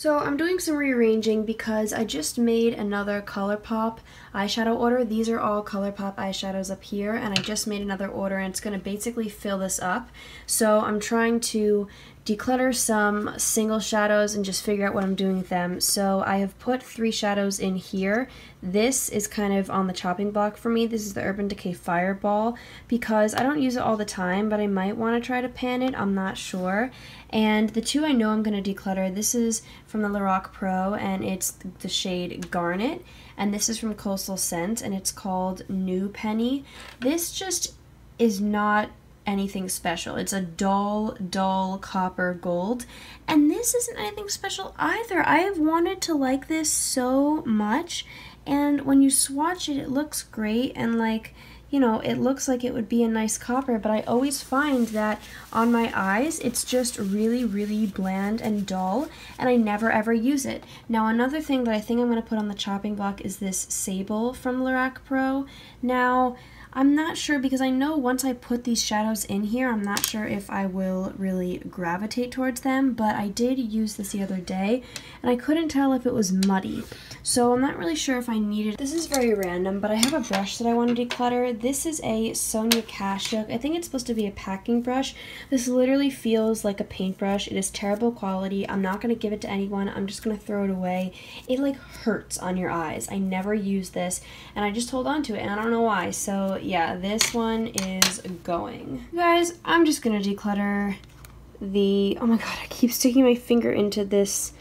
So I'm doing some rearranging because I just made another ColourPop eyeshadow order. These are all ColourPop eyeshadows up here, and I just made another order, and it's going to basically fill this up. So I'm trying to declutter some single shadows and just figure out what I'm doing with them. So I have put 3 shadows in here. This is kind of on the chopping block for me. This is the Urban Decay Fireball because I don't use it all the time, but I might want to try to pan it. I'm not sure. And the 2 I know I'm going to declutter, this is from the Lorac Pro, and it's the shade Garnet. And this is from Coastal Scent, and it's called New Penny. This just is not anything special. It's a dull copper gold, and this isn't anything special either. I have wanted to like this so much, and when you swatch it, it looks great, and like, you know, it looks like it would be a nice copper, but I always find that on my eyes it's just really bland and dull, and I never ever use it. Now another thing that I think I'm going to put on the chopping block is this Sable from Lorac Pro. Now I'm not sure, because I know once I put these shadows in here, I'm not sure if I will really gravitate towards them, but I did use this the other day, and I couldn't tell if it was muddy. So I'm not really sure if I need it. This is very random, but I have a brush that I want to declutter. This is a Sonia Kashuk. I think it's supposed to be a packing brush. This literally feels like a paintbrush. It is terrible quality. I'm not going to give it to anyone. I'm just going to throw it away. It like hurts on your eyes. I never use this, and I just hold on to it, and I don't know why. So yeah, this one is going. You guys, I'm just gonna declutter the, oh my god, I keep sticking my finger into this.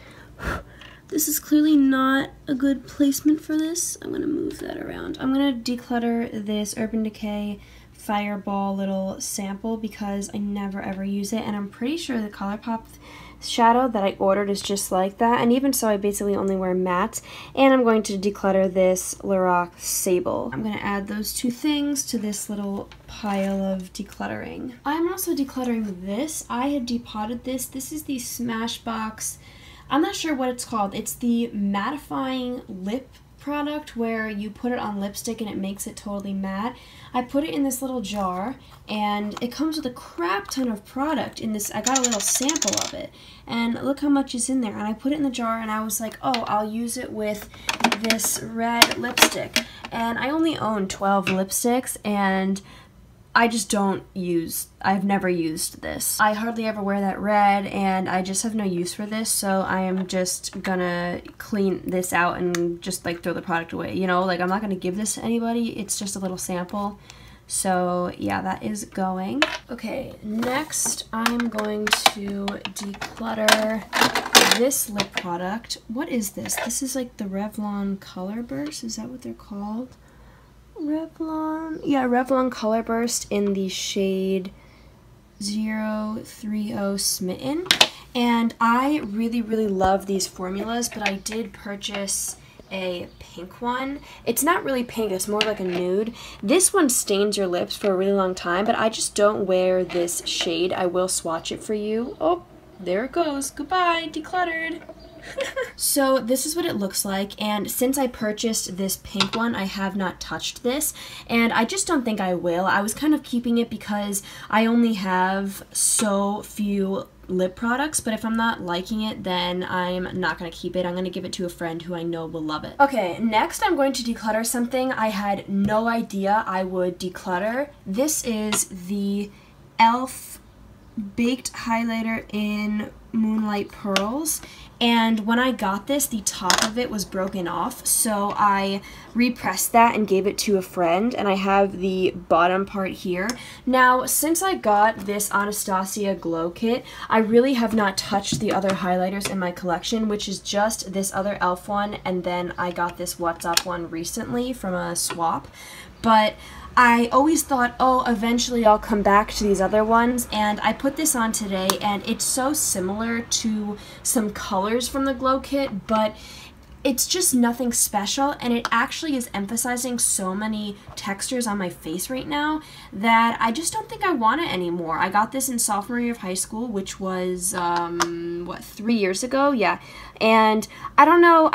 This is clearly not a good placement for this. I'm gonna move that around. I'm gonna declutter this Urban Decay Fireball little sample because I never ever use it, and I'm pretty sure the ColourPop shadow that I ordered is just like that, and even so I basically only wear mattes. And I'm going to declutter this Lorac Sable. I'm going to add those 2 things to this little pile of decluttering. I'm also decluttering this. I had depotted this. This is the Smashbox, I'm not sure what it's called. It's the mattifying lip product where you put it on lipstick and it makes it totally matte. I put it in this little jar, and it comes with a crap ton of product in this. I got a little sample of it, and look how much is in there. And I put it in the jar, and I was like, oh, I'll use it with this red lipstick. And I only own 12 lipsticks, and I just don't use, I've never used this. I hardly ever wear that red, and I just have no use for this, so I am just gonna clean this out and just like throw the product away, you know? Like, I'm not gonna give this to anybody, it's just a little sample. So yeah, that is going. Okay, next I'm going to declutter this lip product. What is this? This is like the Revlon Color Burst, is that what they're called? Revlon, yeah, Revlon Color Burst in the shade 030 Smitten. And I really love these formulas, but I did purchase a pink one. It's not really pink, it's more like a nude. This one stains your lips for a really long time, but I just don't wear this shade. I will swatch it for you. Oh, there it goes. Goodbye, decluttered. So this is what it looks like, and since I purchased this pink one, I have not touched this, and I just don't think I will. I was kind of keeping it because I only have so few lip products, but if I'm not liking it, then I'm not going to keep it. I'm going to give it to a friend who I know will love it. Okay, next I'm going to declutter something I had no idea I would declutter. This is the e.l.f. Baked Highlighter in Moonlight Pearls, and when I got this, the top of it was broken off, so I repressed that and gave it to a friend, and I have the bottom part here. Now, since I got this Anastasia Glow Kit, I really have not touched the other highlighters in my collection, which is just this other e.l.f. one, and then I got this What's Up one recently from a swap, but I always thought, oh, eventually I'll come back to these other ones, and I put this on today, and it's so similar to some colors from the Glow Kit, but it's just nothing special, and it actually is emphasizing so many textures on my face right now that I just don't think I want it anymore. I got this in sophomore year of high school, which was, what, 3 years ago? Yeah, and I don't know,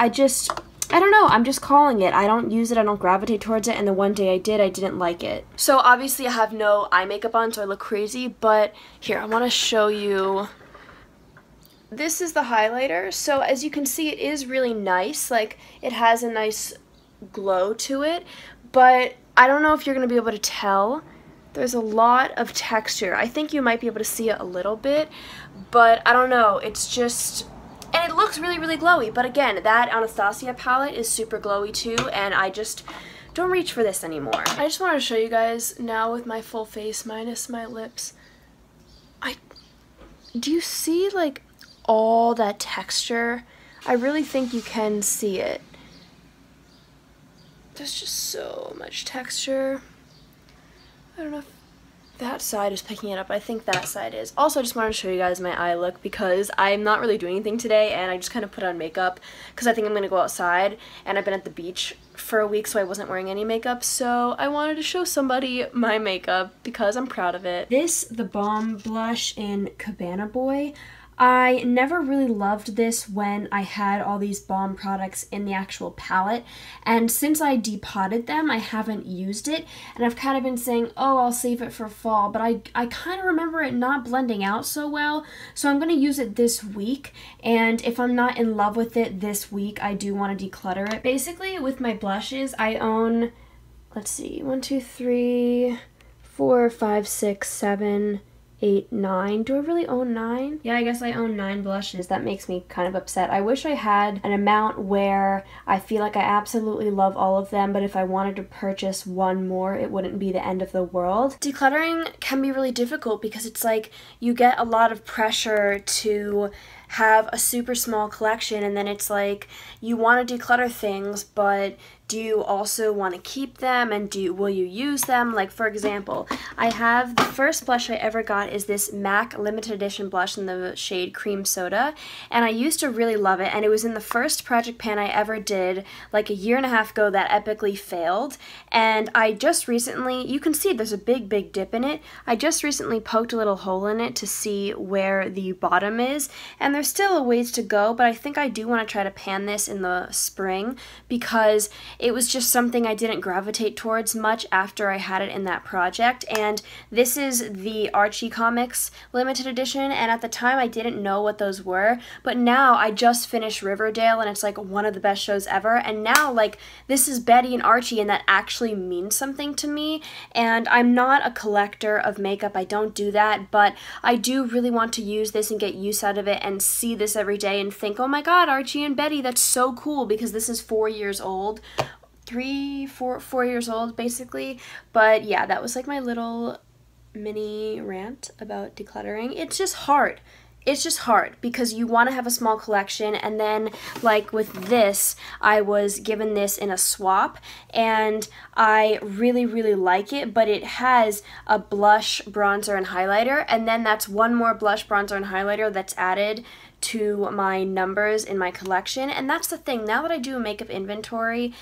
I don't know, I'm just calling it. I don't use it, I don't gravitate towards it, and the one day I did, I didn't like it. So obviously I have no eye makeup on, so I look crazy, but here, I want to show you this is the highlighter. So as you can see, it is really nice. Like, it has a nice glow to it, but I don't know if you're going to be able to tell. There's a lot of texture. I think you might be able to see it a little bit, but I don't know. It's just, and it looks really, really glowy. But again, that Anastasia palette is super glowy too, and I just don't reach for this anymore. I just wanted to show you guys now with my full face minus my lips. Do you see like all that texture? I really think you can see it. There's just so much texture. I don't know if that side is picking it up. I think that side is. Also, I just wanted to show you guys my eye look because I'm not really doing anything today, and I just kind of put on makeup because I think I'm going to go outside, and I've been at the beach for a week, so I wasn't wearing any makeup, so I wanted to show somebody my makeup because I'm proud of it. This, the Balm Blush in Cabana Boy. I never really loved this when I had all these balm products in the actual palette, and since I depotted them, I haven't used it, and I've kind of been saying, oh, I'll save it for fall, but I kind of remember it not blending out so well, so I'm going to use it this week, and if I'm not in love with it this week, I do want to declutter it. Basically, with my blushes, I own, let's see, 1, 2, 3, 4, 5, 6, 7, 8, 9. Do I really own 9? Yeah, I guess I own 9 blushes. That makes me kind of upset. I wish I had an amount where I feel like I absolutely love all of them, but if I wanted to purchase one more, it wouldn't be the end of the world. Decluttering can be really difficult because it's like you get a lot of pressure to have a super small collection, and then it's like you want to declutter things, but do you also want to keep them, and will you use them? Like, for example, I have the first blush I ever got is this MAC limited edition blush in the shade Cream Soda, and I used to really love it, and it was in the first project pan I ever did like a year and a half ago that epically failed, and I just recently, you can see there's a big dip in it. I just recently poked a little hole in it to see where the bottom is, and there's still a ways to go, but I think I do want to try to pan this in the spring because it was just something I didn't gravitate towards much after I had it in that project. And this is the Archie Comics limited edition, and at the time I didn't know what those were, but now I just finished Riverdale and it's like one of the best shows ever, and now like this is Betty and Archie, and that actually means something to me. And I'm not a collector of makeup, I don't do that, but I do really want to use this and get use out of it and see this every day and think, oh my god, Archie and Betty, that's so cool, because this is 4 years old. 4 years old basically. But yeah, that was like my little mini rant about decluttering. It's just hard. It's just hard because you want to have a small collection, and then like with this, I was given this in a swap and I really like it, but it has a blush, bronzer, and highlighter, and then that's one more blush, bronzer, and highlighter that's added to my numbers in my collection. And that's the thing, now that I do a makeup inventory,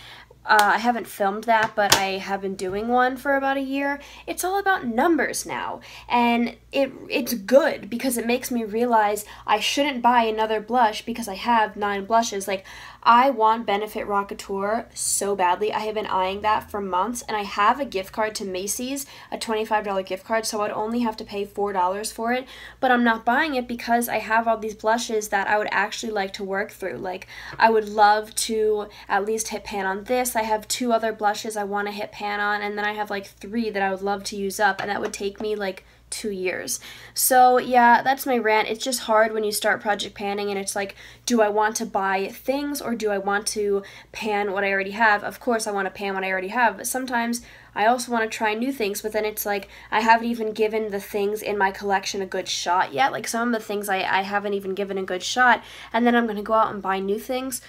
I haven't filmed that, but I have been doing one for about a year. It's all about numbers now, and it's good because it makes me realize I shouldn't buy another blush because I have 9 blushes. Like, I want Benefit Rockateur so badly. I have been eyeing that for months, and I have a gift card to Macy's, a $25 gift card, so I'd only have to pay $4 for it, but I'm not buying it because I have all these blushes that I would actually like to work through. Like, I would love to at least hit pan on this. I have 2 other blushes I want to hit pan on, and then I have like 3 that I would love to use up, and that would take me like 2 years. So yeah, that's my rant. It's just hard when you start project panning and it's like, do I want to buy things or do I want to pan what I already have? Of course I want to pan what I already have, but sometimes I also want to try new things, but then it's like I haven't even given the things in my collection a good shot yet. Like, some of the things I haven't even given a good shot, and then I'm going to go out and buy new things.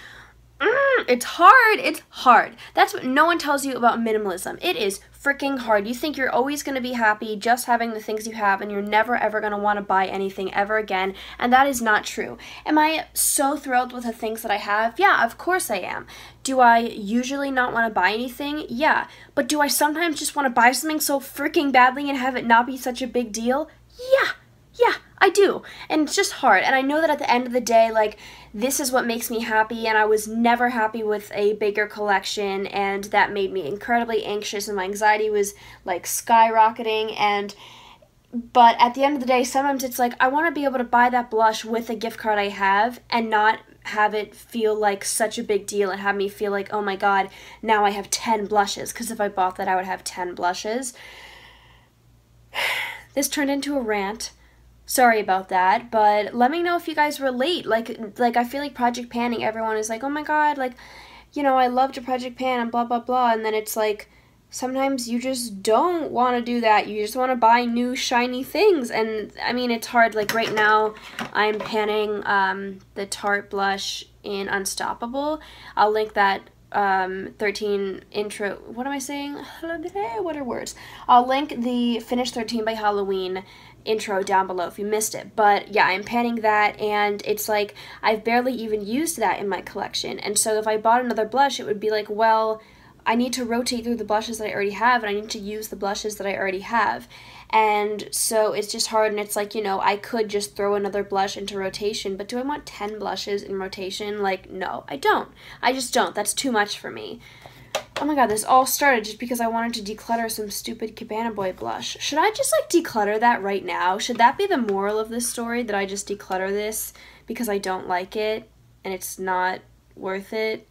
It's hard. It's hard. That's what no one tells you about minimalism. It is freaking hard. You think you're always going to be happy just having the things you have, and you're never ever going to want to buy anything ever again, and that is not true. Am I so thrilled with the things that I have? Yeah, of course I am. Do I usually not want to buy anything? Yeah. But do I sometimes just want to buy something so freaking badly and have it not be such a big deal? Yeah, I do. And it's just hard. And I know that at the end of the day, like, this is what makes me happy, and I was never happy with a bigger collection, and that made me incredibly anxious, and my anxiety was like skyrocketing, and But at the end of the day, sometimes it's like, I want to be able to buy that blush with a gift card I have and not have it feel like such a big deal and have me feel like, oh my god, now I have 10 blushes. Because if I bought that, I would have 10 blushes. This turned into a rant. Sorry about that, but let me know if you guys relate. Like I feel like Project Panning, everyone is like, oh my god, like, you know, I loved your Project Pan and blah, blah, blah. And then it's like, sometimes you just don't want to do that. You just want to buy new shiny things. And I mean, it's hard. Like right now, I'm panning the Tarte blush in Unstoppable. I'll link that 13 intro. What am I saying? What are words? I'll link the Finish 13 by Halloween intro down below if you missed it. But yeah, I'm panning that, and it's like I've barely even used that in my collection. And so if I bought another blush, it would be like, well, I need to rotate through the blushes that I already have, and I need to use the blushes that I already have. And so it's just hard, and it's like, you know, I could just throw another blush into rotation, but do I want 10 blushes in rotation? Like, no, I don't. I just don't. That's too much for me. Oh my god, this all started just because I wanted to declutter some stupid Cabana Boy blush. Should I just, like, declutter that right now? Should that be the moral of this story, that I just declutter this because I don't like it and it's not worth it?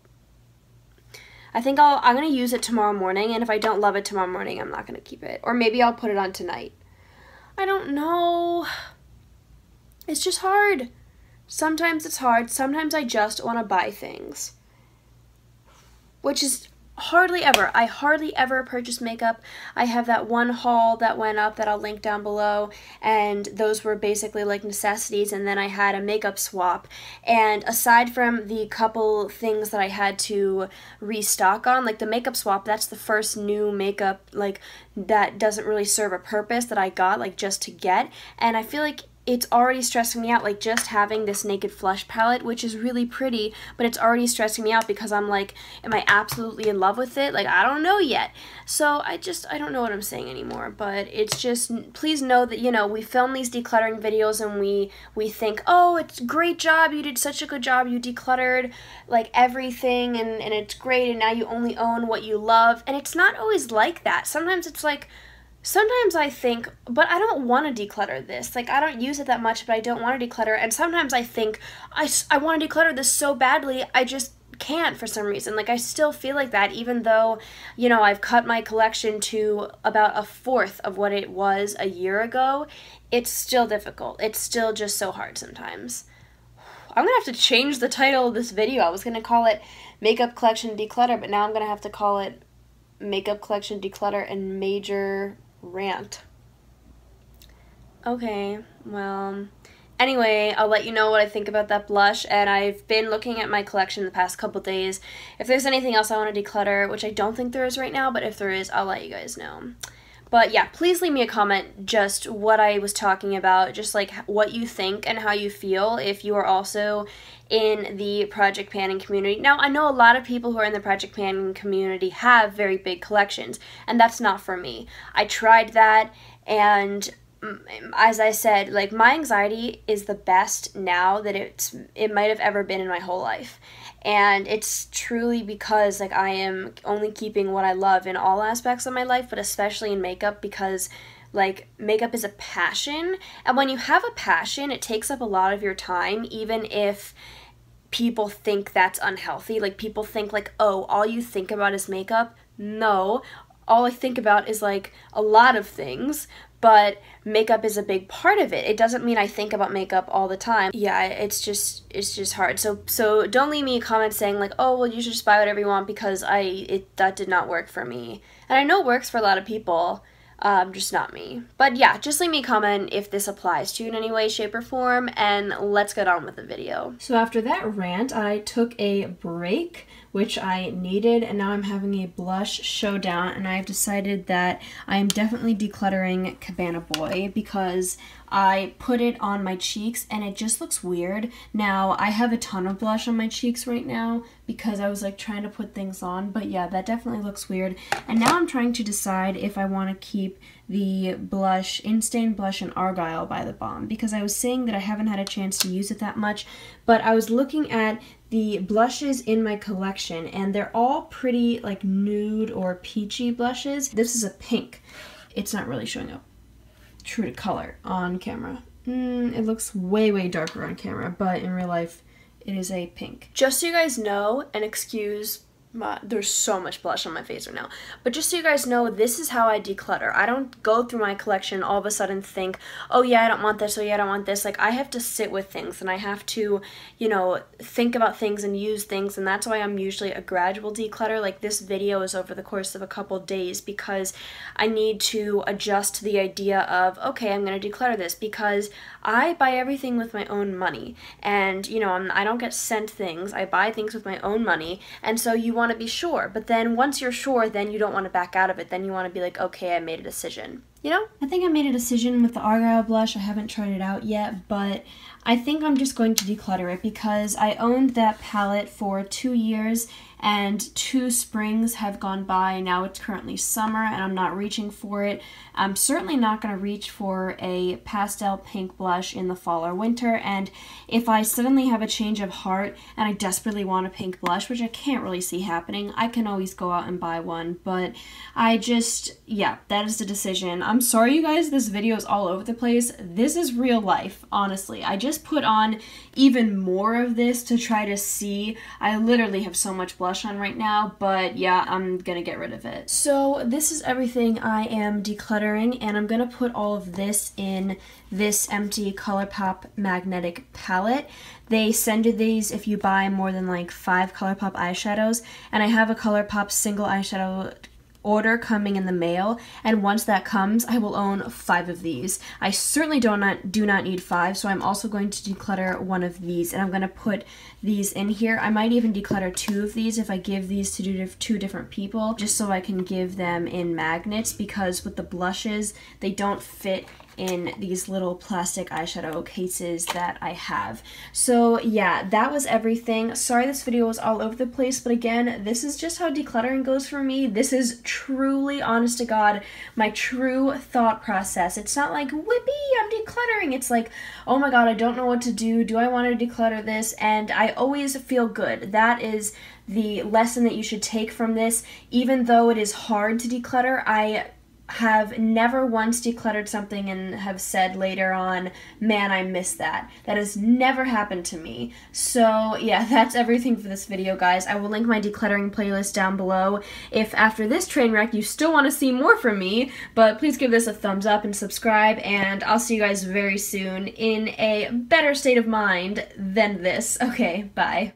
I think I'm going to use it tomorrow morning, and if I don't love it tomorrow morning, I'm not going to keep it. Or maybe I'll put it on tonight. I don't know. It's just hard. Sometimes it's hard. Sometimes I just want to buy things. Which is hardly ever. I hardly ever purchase makeup. I have that one haul that went up that I'll link down below, and those were basically like necessities, and then I had a makeup swap. And aside from the couple things that I had to restock on, like the makeup swap, that's the first new makeup like that doesn't really serve a purpose that I got like just to get, and I feel like it's already stressing me out, like just having this Naked Flush palette, which is really pretty, but it's already stressing me out because I'm like, am I absolutely in love with it? Like, I don't know yet. So I don't know what I'm saying anymore, but it's just, please know that, you know, we film these decluttering videos and we think, oh, it's a great job, you did such a good job, you decluttered like everything and it's great, and now you only own what you love, and it's not always like that. Sometimes it's like, sometimes I think, but I don't want to declutter this. Like, I don't use it that much, but I don't want to declutter. And sometimes I think, I want to declutter this so badly, I just can't for some reason. Like, I still feel like that, even though, you know, I've cut my collection to about 1/4 of what it was a year ago. It's still difficult. It's still just so hard sometimes. I'm going to have to change the title of this video. I was going to call it Makeup Collection Declutter, but now I'm going to have to call it Makeup Collection Declutter and Major Rant. Okay, well, anyway, I'll let you know what I think about that blush, and I've been looking at my collection the past couple days. If there's anything else I want to declutter, which I don't think there is right now, but if there is, I'll let you guys know. But yeah, please leave me a comment just what I was talking about, just like what you think and how you feel if you are also in the project panning community. Now, I know a lot of people who are in the project panning community have very big collections, and that's not for me. I tried that, and as I said, like, my anxiety is the best now that it might have ever been in my whole life. And it's truly because, like, I am only keeping what I love in all aspects of my life, but especially in makeup, because, like, makeup is a passion. And when you have a passion, it takes up a lot of your time, even if people think that's unhealthy. Like, people think, like, oh, all you think about is makeup. No, all I think about is, like, a lot of things, but makeup is a big part of it. It doesn't mean I think about makeup all the time. Yeah, it's just hard. So don't leave me a comment saying like, oh, well, you should just buy whatever you want, because that did not work for me. And I know it works for a lot of people, just not me. But yeah, just leave me a comment if this applies to you in any way, shape, or form, and let's get on with the video. So after that rant, I took a break, which I needed, and now I'm having a blush showdown, and I've decided that I am definitely decluttering Cabana Boy because I put it on my cheeks and it just looks weird. Now, I have a ton of blush on my cheeks right now because I was like trying to put things on, but yeah, that definitely looks weird. And now I'm trying to decide if I want to keep the blush, Instain Blush in Argyle by The Balm, because I was saying that I haven't had a chance to use it that much, but I was looking at the blushes in my collection, and they're all pretty like nude or peachy blushes. This is a pink. It's not really showing up. true to color on camera. It looks way, way darker on camera, but in real life, it is a pink. Just so you guys know, and excuse there's so much blush on my face right now, but just so you guys know, this is how I declutter. I don't go through my collection all of a sudden think, oh yeah, I don't want this, oh yeah, I don't want this. Like, I have to sit with things, and I have to, you know, think about things and use things, and that's why I'm usually a gradual declutter. Like, this video is over the course of a couple days because I need to adjust to the idea of, okay, I'm going to declutter this because I buy everything with my own money, and, you know, I don't get sent things. I buy things with my own money, and so you want to be sure, but then once you're sure, then you don't want to back out of it. Then you want to be like, okay, I made a decision. You know? I think I made a decision with the Argyle blush. I haven't tried it out yet, but I think I'm just going to declutter it because I owned that palette for 2 years and 2 springs have gone by. Now it's currently summer and I'm not reaching for it. I'm certainly not going to reach for a pastel pink blush in the fall or winter, and if I suddenly have a change of heart and I desperately want a pink blush, which I can't really see happening, I can always go out and buy one, but I just, yeah, that is the decision. I'm sorry you guys, this video is all over the place. This is real life, honestly. I just put on even more of this to try to see. I literally have so much blush on right now, but yeah, I'm gonna get rid of it. So this is everything I am decluttering, and I'm gonna put all of this in this empty ColourPop magnetic palette. They send you these if you buy more than like 5 ColourPop eyeshadows, and I have a ColourPop single eyeshadow order coming in the mail, and once that comes, I will own 5 of these. I certainly do not need 5, so I'm also going to declutter 1 of these, and I'm going to put these in here. I might even declutter 2 of these if I give these to 2 different people, just so I can give them in magnets, because with the blushes, they don't fit in these little plastic eyeshadow cases that I have. So yeah, that was everything. Sorry this video was all over the place, but again, this is just how decluttering goes for me. This is truly, honest to God, my true thought process. It's not like, whippy, I'm decluttering. It's like, oh my God, I don't know what to do. Do I want to declutter this? And I always feel good. That is the lesson that you should take from this. Even though it is hard to declutter, I have never once decluttered something and have said later on, man, I miss that. That has never happened to me. So yeah, that's everything for this video, guys. I will link my decluttering playlist down below if after this train wreck you still want to see more from me, but please give this a thumbs up and subscribe, and I'll see you guys very soon in a better state of mind than this. Okay, bye.